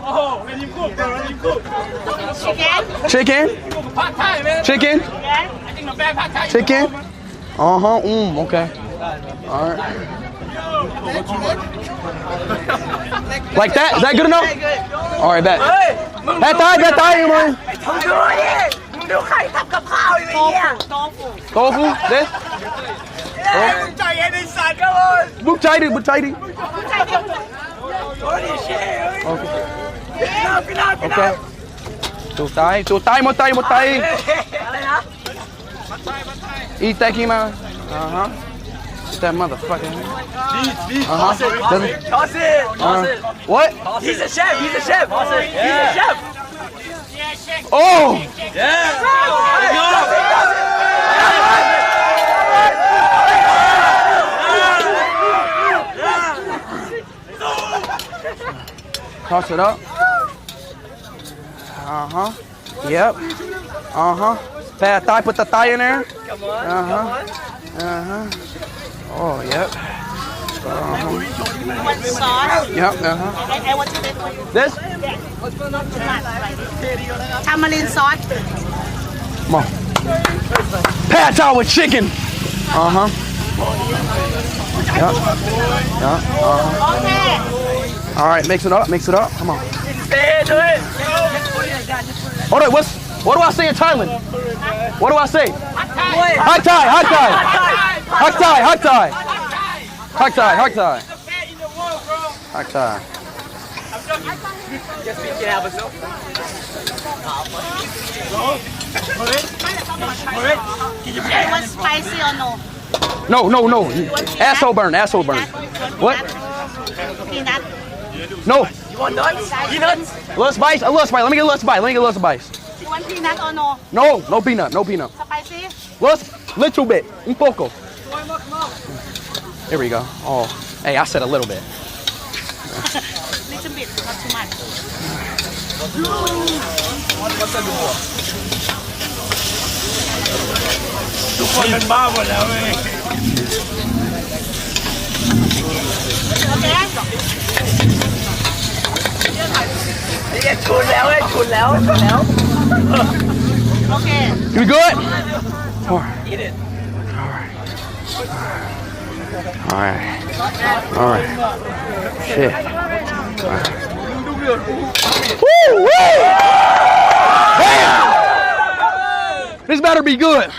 Oh, when you cook, when you cook. Chicken. Pad Thai, man. Chicken. I think the bad Pad Thai. Chicken. Okay. All right. Like that? Is that good enough? All right, bet. Bet Thai, man. ดูใครทำกับข้าวอยู่เนี่ย Tofu. This. มึงใจเย็นไอ้สัตว์ครับผม Buk chai di.โอ้ยเชี่ย Okay. Chuột tay, một tay. อะไรนะ Eat that kima. That motherfucker. Toss it What? He's a chef He's a chef Oh! Toss it up. Yep. Pad Thai, put the thigh in there. Oh, yep. Sauce. Yep. I want to make one. This? Tamarind sauce. Come on. Pad Thai with chicken. Yep. Okay. All right, mix it up. Come on. เต้ด้วย Hold on, what do I say in Thailand? What do I say? Hot Thai. Hot Thai. Hot Thai. The best in the world, bro. Hot Thai. Just speak it out myself You want spicy or no? No. Asshole burn. What? Peanut. No. You want nuts? Peanuts? A little spice. Let me get a little spice. You want peanut or no? No peanut. Spicy? Little bit. Un poco. Here we go. Oh, hey, I said a little bit. Little bit, not too much. ทุกคนเป็นบ้าหมดแล้วเว้ย Okay. นี่ชุนแล้ว Okay. You good? Eat it All right. Shit. Woo! Damn! This better be good.